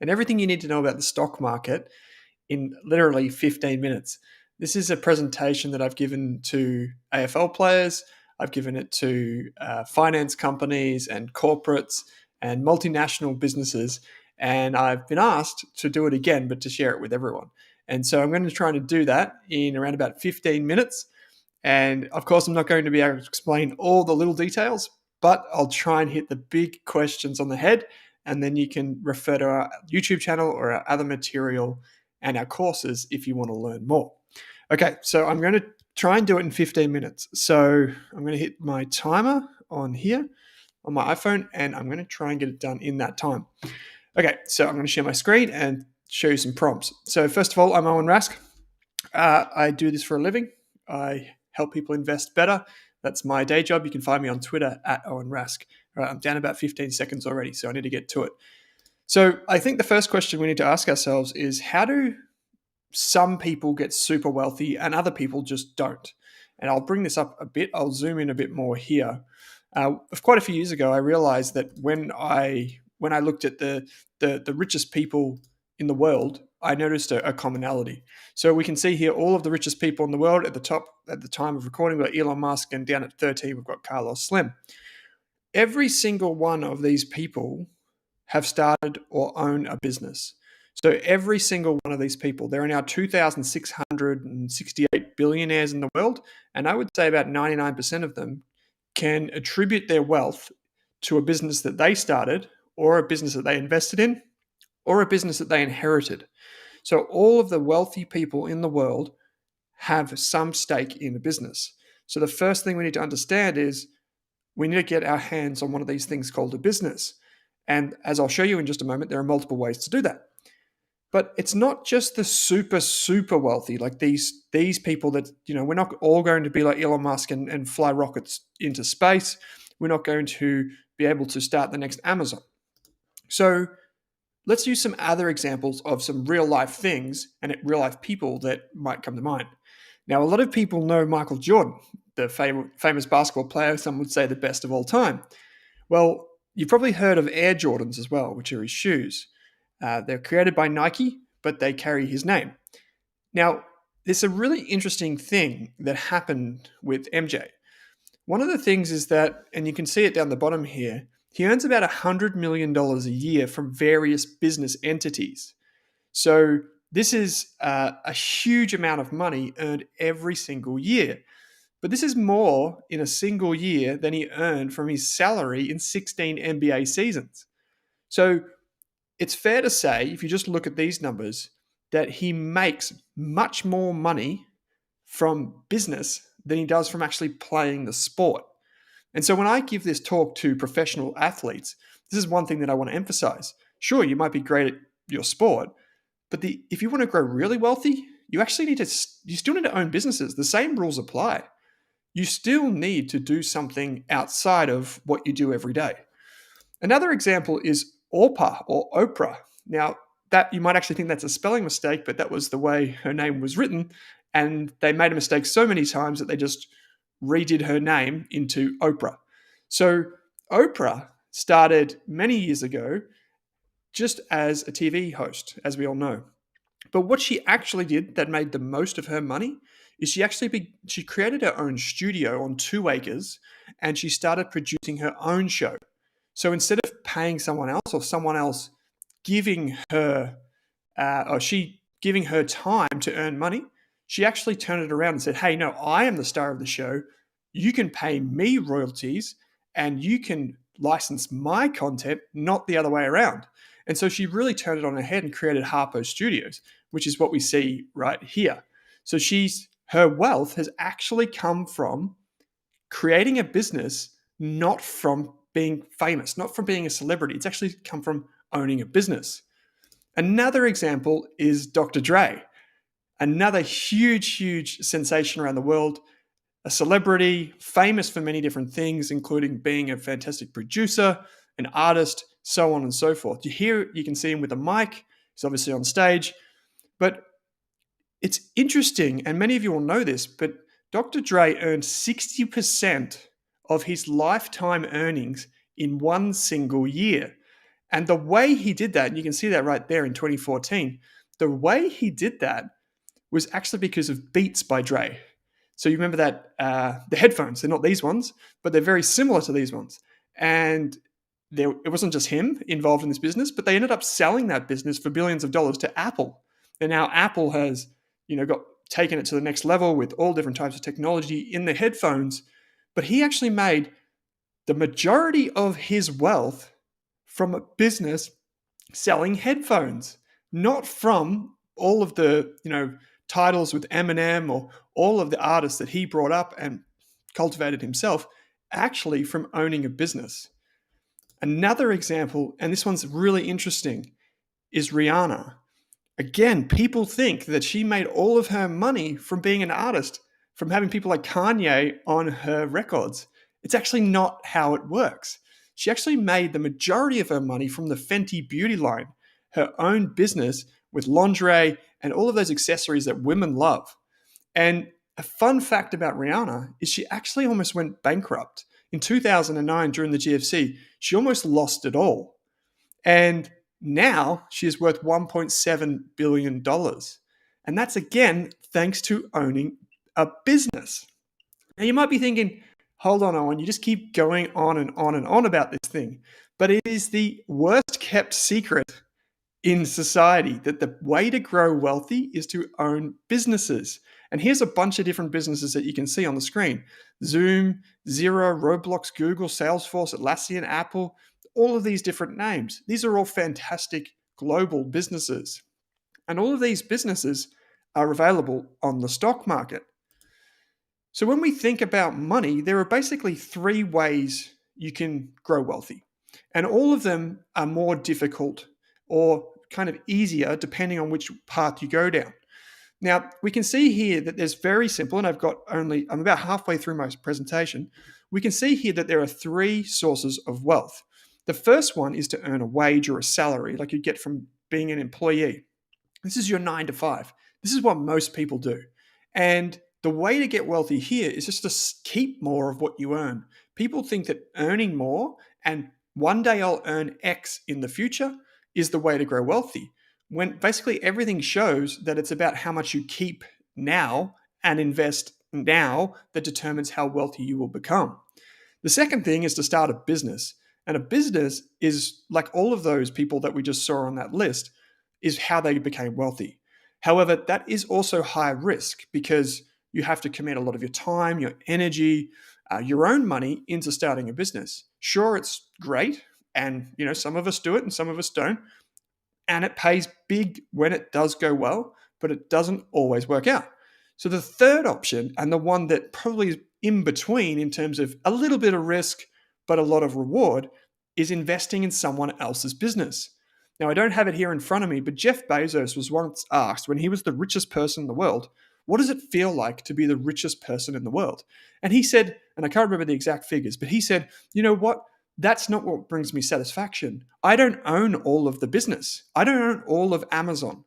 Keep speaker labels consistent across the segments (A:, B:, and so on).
A: and everything you need to know about the stock market in literally 15 minutes. This is a presentation that I've given to AFL players. I've given it to finance companies and corporates and multinational businesses. And I've been asked to do it again, but to share it with everyone. And so I'm going to try to do that in around about 15 minutes. And of course, I'm not going to be able to explain all the little details, but I'll try and hit the big questions on the head. And then you can refer to our YouTube channel or our other material and our courses if you want to learn more. Okay, so I'm going to try and do it in 15 minutes. So I'm going to hit my timer on here on my iPhone, and I'm going to try and get it done in that time. Okay, so I'm going to share my screen and show you some prompts. So first of all, I'm Owen Rask. I do this for a living. I help people invest better. That's my day job. You can find me on Twitter at Owen Rask. All right, I'm down about 15 seconds already, so I need to get to it. So I think the first question we need to ask ourselves is, how do some people get super wealthy and other people just don't? And I'll bring this up a bit. I'll zoom in a bit more here. Quite a few years ago, I realized that when I looked at the richest people in the world, I noticed a commonality. So we can see here all of the richest people in the world. At the top, at the time of recording, we've got Elon Musk, and down at 13, we've got Carlos Slim. Every single one of these people have started or own a business. So every single one of these people, there are now 2,668 billionaires in the world, and I would say about 99% of them can attribute their wealth to a business that they started, or a business that they invested in, or a business that they inherited. So all of the wealthy people in the world have some stake in a business. So the first thing we need to understand is we need to get our hands on one of these things called a business. And as I'll show you in just a moment, there are multiple ways to do that. But it's not just the super, super wealthy, like these people that, we're not all going to be like Elon Musk and fly rockets into space. We're not going to be able to start the next Amazon. So let's use some other examples of some real life things and real life people that might come to mind. Now, a lot of people know Michael Jordan, the famous basketball player, some would say the best of all time. Well, you've probably heard of Air Jordans as well, which are his shoes. They're created by Nike, but they carry his name. Now, there's a really interesting thing that happened with MJ. One of the things is that, and you can see it down the bottom here, he earns about $100 million a year from various business entities. So this is a huge amount of money earned every single year. But this is more in a single year than he earned from his salary in 16 NBA seasons. So it's fair to say, if you just look at these numbers, that he makes much more money from business than he does from actually playing the sport. And so when I give this talk to professional athletes, this is one thing that I want to emphasize. Sure, you might be great at your sport, but if you want to grow really wealthy, you still need to own businesses. The same rules apply. You still need to do something outside of what you do every day. Another example is Oprah or Oprah. Now, that you might actually think that's a spelling mistake, but that was the way her name was written. And they made a mistake so many times that they just redid her name into Oprah. So Oprah started many years ago just as a TV host, as we all know. But what she actually did that made the most of her money is she created her own studio on 2 acres, and she started producing her own show. So instead of paying someone else or someone else giving her giving her time to earn money, she actually turned it around and said, hey, no, I am the star of the show. You can pay me royalties and you can license my content, not the other way around. And so she really turned it on her head and created Harpo Studios, which is what we see right here. So her wealth has actually come from creating a business, not from being famous, not from being a celebrity. It's actually come from owning a business. Another example is Dr. Dre, another huge sensation around the world, a celebrity, famous for many different things, including being a fantastic producer, an artist, so on and so forth. You can see him with a mic. He's obviously on stage. But it's interesting, and many of you will know this, but Dr. Dre earned 60% of his lifetime earnings in one single year. And the way he did that, and you can see that right there in 2014, the way he did that was actually because of Beats by Dre. So you remember that the headphones, they're not these ones, but they're very similar to these ones. And it wasn't just him involved in this business, but they ended up selling that business for billions of dollars to Apple. And now Apple has, got taken it to the next level with all different types of technology in the headphones. But he actually made the majority of his wealth from a business selling headphones, not from all of the, titles with Eminem or all of the artists that he brought up and cultivated himself, actually from owning a business. Another example, and this one's really interesting, is Rihanna. Again, people think that she made all of her money from being an artist, from having people like Kanye on her records. It's actually not how it works. She actually made the majority of her money from the Fenty beauty line, her own business with lingerie and all of those accessories that women love. And a fun fact about Rihanna is she actually almost went bankrupt. In 2009, during the GFC, she almost lost it all. And now she is worth $1.7 billion. And that's again thanks to owning a business. Now you might be thinking, hold on, Owen, you just keep going on and on and on about this thing. But it is the worst kept secret in society that the way to grow wealthy is to own businesses. And here's a bunch of different businesses that you can see on the screen: Zoom, Xero, Roblox, Google, Salesforce, Atlassian, Apple, all of these different names. These are all fantastic global businesses. And all of these businesses are available on the stock market. So when we think about money, there are basically three ways you can grow wealthy. And all of them are more difficult or kind of easier depending on which path you go down. Now, we can see here that there's very simple, and I'm about halfway through my presentation. We can see here that there are three sources of wealth. The first one is to earn a wage or a salary like you get from being an employee. This is your 9 to 5. This is what most people do. And the way to get wealthy here is just to keep more of what you earn. People think that earning more and one day I'll earn X in the future is the way to grow wealthy, when basically everything shows that it's about how much you keep now and invest now that determines how wealthy you will become. The second thing is to start a business. And a business is, like all of those people that we just saw on that list, is how they became wealthy. However, that is also high risk because you have to commit a lot of your time, your energy, your own money into starting a business. Sure, it's great. And, some of us do it and some of us don't. And it pays big when it does go well, but it doesn't always work out. So the third option, and the one that probably is in between in terms of a little bit of risk, but a lot of reward, is investing in someone else's business. Now, I don't have it here in front of me, but Jeff Bezos was once asked, when he was the richest person in the world, what does it feel like to be the richest person in the world? And he said, and I can't remember the exact figures, but he said, you know what? That's not what brings me satisfaction. I don't own all of the business. I don't own all of Amazon.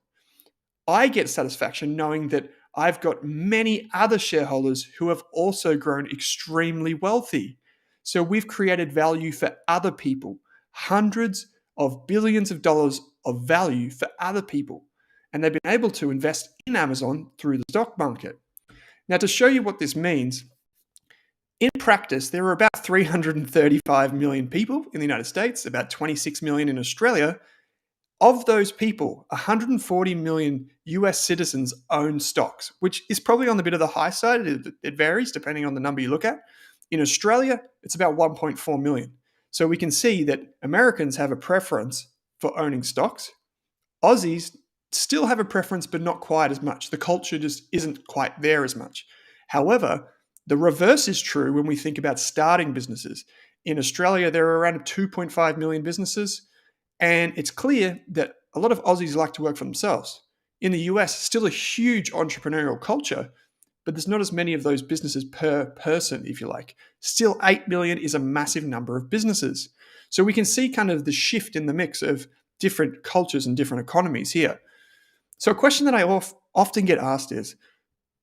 A: I get satisfaction knowing that I've got many other shareholders who have also grown extremely wealthy. So we've created value for other people, hundreds of billions of dollars of value for other people. And they've been able to invest in Amazon through the stock market. Now, to show you what this means, in practice, there are about 335 million people in the United States, about 26 million in Australia. Of those people, 140 million US citizens own stocks, which is probably on the bit of the high side. It varies depending on the number you look at. In Australia, it's about 1.4 million. So we can see that Americans have a preference for owning stocks. Aussies still have a preference, but not quite as much. The culture just isn't quite there as much. However, the reverse is true when we think about starting businesses. In Australia, there are around 2.5 million businesses, and it's clear that a lot of Aussies like to work for themselves. In the US, still a huge entrepreneurial culture, but there's not as many of those businesses per person, if you like. Still, 8 million is a massive number of businesses. So we can see kind of the shift in the mix of different cultures and different economies here. So a question that I often get asked is,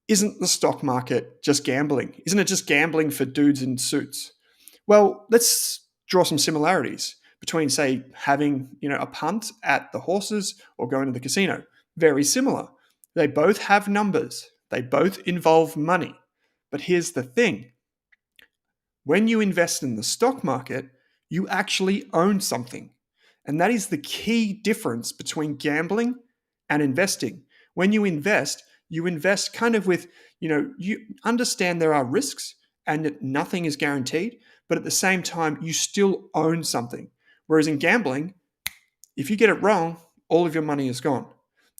A: isn't the stock market just gambling? Isn't it just gambling for dudes in suits? Well, let's draw some similarities. between, say, having, a punt at the horses or going to the casino. Very similar. They both have numbers. They both involve money. But here's the thing. When you invest in the stock market, you actually own something. And that is the key difference between gambling and investing. When you invest kind of with, you understand there are risks and that nothing is guaranteed, but at the same time, you still own something. Whereas in gambling, if you get it wrong, all of your money is gone.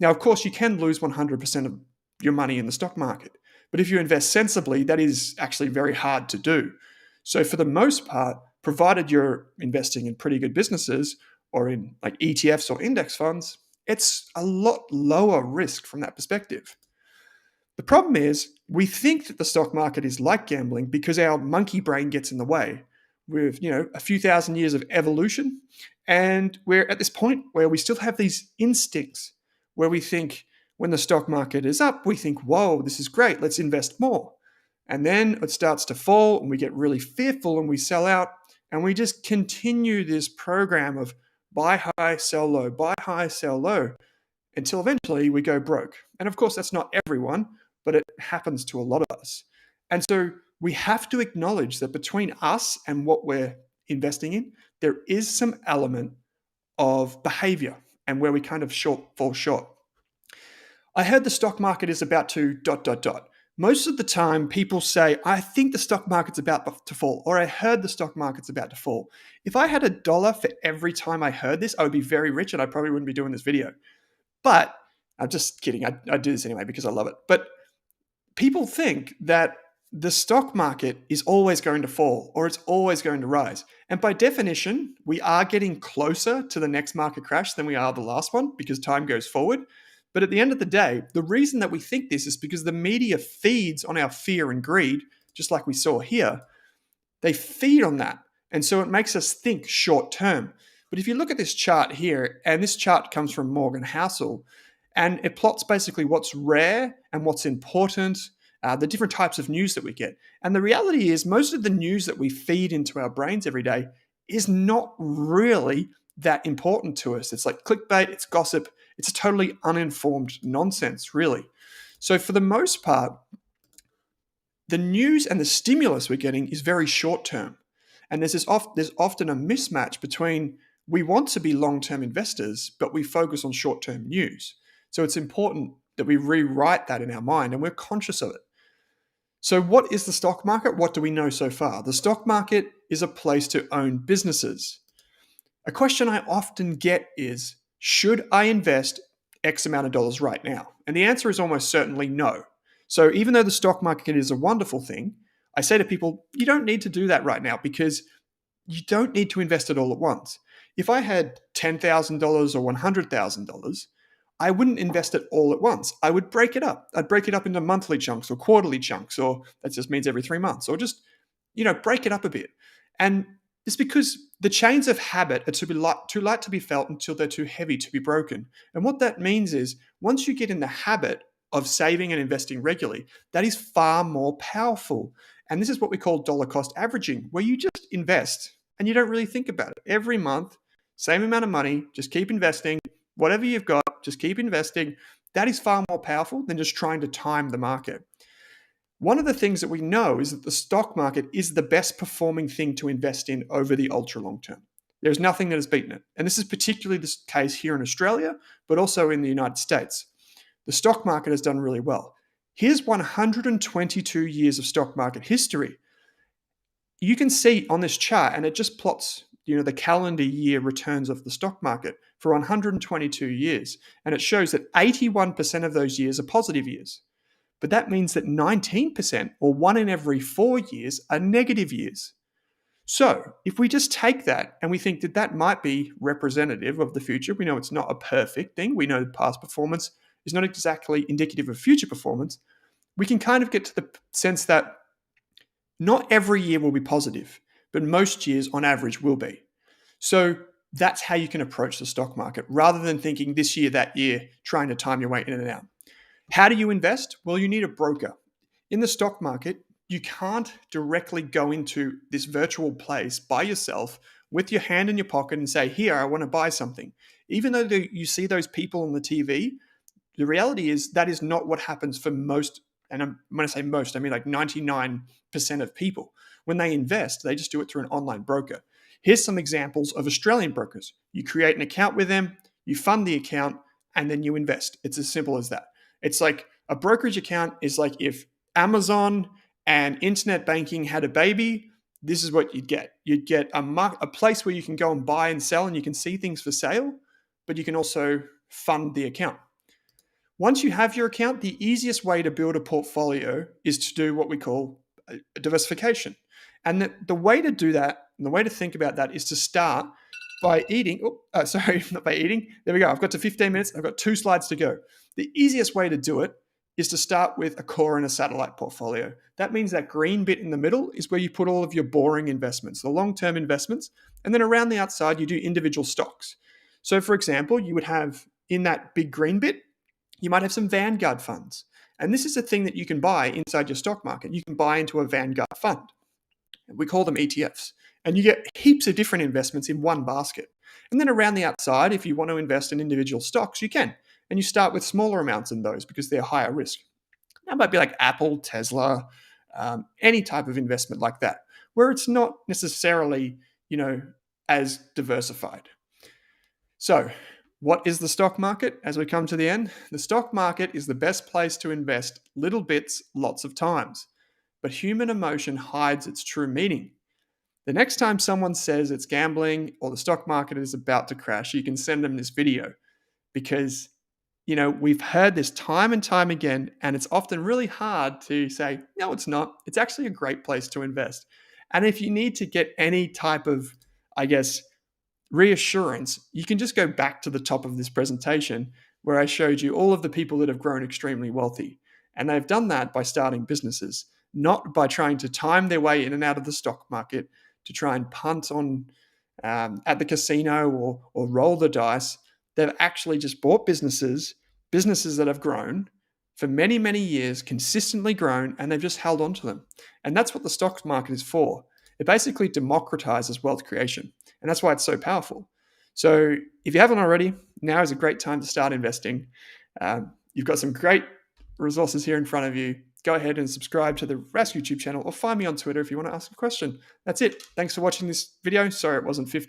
A: Now, of course, you can lose 100% of your money in the stock market. But if you invest sensibly, that is actually very hard to do. So for the most part, provided you're investing in pretty good businesses or in like ETFs or index funds, it's a lot lower risk from that perspective. The problem is we think that the stock market is like gambling because our monkey brain gets in the way with, a few thousand years of evolution. And we're at this point where we still have these instincts where we think when the stock market is up, we think, whoa, this is great, let's invest more. And then it starts to fall and we get really fearful and we sell out. And we just continue this program of buy high, sell low, buy high, sell low, until eventually we go broke. And of course, that's not everyone, but it happens to a lot of us. And so we have to acknowledge that between us and what we're investing in, there is some element of behavior and where we kind of fall short. I heard the stock market is about to ... Most of the time, people say, I think the stock market's about to fall, or I heard the stock market's about to fall. If I had $1 for every time I heard this, I would be very rich and I probably wouldn't be doing this video. But I'm just kidding. I do this anyway because I love it. But people think that the stock market is always going to fall or it's always going to rise. And by definition, we are getting closer to the next market crash than we are the last one because time goes forward. But at the end of the day, the reason that we think this is because the media feeds on our fear and greed, just like we saw here. They feed on that. And so it makes us think short term. But if you look at this chart here, and this chart comes from Morgan Housel, and it plots basically what's rare and what's important, the different types of news that we get. And the reality is most of the news that we feed into our brains every day is not really that important to us. It's like clickbait, it's gossip, it's a totally uninformed nonsense, really. So for the most part, the news and the stimulus we're getting is very short term. And there's often a mismatch between we want to be long-term investors, but we focus on short-term news. So it's important that we rewrite that in our mind and we're conscious of it. So what is the stock market? What do we know so far? The stock market is a place to own businesses. A question I often get is, should I invest X amount of dollars right now? And the answer is almost certainly no. So even though the stock market is a wonderful thing, I say to people, you don't need to do that right now because you don't need to invest it all at once. If I had $10,000 or $100,000, I wouldn't invest it all at once. I would break it up. I'd break it up into monthly chunks or quarterly chunks, or that just means every 3 months, or just, break it up a bit. And it's because the chains of habit are too light to be felt until they're too heavy to be broken. And what that means is once you get in the habit of saving and investing regularly, that is far more powerful. And this is what we call dollar cost averaging, where you just invest and you don't really think about it. Every month, same amount of money, just keep investing. Whatever you've got, just keep investing. That is far more powerful than just trying to time the market. One of the things that we know is that the stock market is the best performing thing to invest in over the ultra long term. There's nothing that has beaten it. And this is particularly the case here in Australia, but also in the United States. The stock market has done really well. Here's 122 years of stock market history. You can see on this chart, and it just plots the calendar year returns of the stock market for 122 years. And it shows that 81% of those years are positive years. But that means that 19%, or 1 in every 4 years, are negative years. So if we just take that and we think that that might be representative of the future, we know it's not a perfect thing. We know past performance is not exactly indicative of future performance. We can kind of get to the sense that not every year will be positive, but most years on average will be. So that's how you can approach the stock market rather than thinking this year, that year, trying to time your way in and out. How do you invest? Well, you need a broker. In the stock market, you can't directly go into this virtual place by yourself with your hand in your pocket and say, here, I want to buy something. Even though you see those people on the TV, the reality is that is not what happens for most. And when I say most, I mean like 99% of people. When they invest, they just do it through an online broker. Here's some examples of Australian brokers. You create an account with them, you fund the account, and then you invest. It's as simple as that. It's like a brokerage account is like if Amazon and internet banking had a baby, this is what you'd get. You'd get a place where you can go and buy and sell and you can see things for sale, but you can also fund the account. Once you have your account, the easiest way to build a portfolio is to do what we call a diversification. And the way to do that, and the way to think about that is to start by eating. Not by eating. There we go. I've got to 15 minutes. I've got 2 slides to go. The easiest way to do it is to start with a core and a satellite portfolio. That means that green bit in the middle is where you put all of your boring investments, the long-term investments. And then around the outside, you do individual stocks. So for example, you would have in that big green bit, you might have some Vanguard funds. And this is a thing that you can buy inside your stock market. You can buy into a Vanguard fund. We call them ETFs. And you get heaps of different investments in one basket. And then around the outside, if you want to invest in individual stocks, you can. And you start with smaller amounts in those because they're higher risk. That might be like Apple, Tesla, any type of investment like that, where it's not necessarily, as diversified. So, what is the stock market as we come to the end? The stock market is the best place to invest little bits lots of times, but human emotion hides its true meaning. The next time someone says it's gambling or the stock market is about to crash, you can send them this video because, we've heard this time and time again, and it's often really hard to say, no, it's not. It's actually a great place to invest. And if you need to get any type of, reassurance, you can just go back to the top of this presentation where I showed you all of the people that have grown extremely wealthy. And they've done that by starting businesses, not by trying to time their way in and out of the stock market to try and punt on at the casino or roll the dice. They've actually just bought businesses that have grown for many, many years, consistently grown, and they've just held on to them. And that's what the stock market is for. It basically democratizes wealth creation. And that's why it's so powerful. So if you haven't already, now is a great time to start investing. You've got some great resources here in front of you. Go ahead and subscribe to the Rask YouTube channel or find me on Twitter if you want to ask a question. That's it. Thanks for watching this video. Sorry it wasn't 15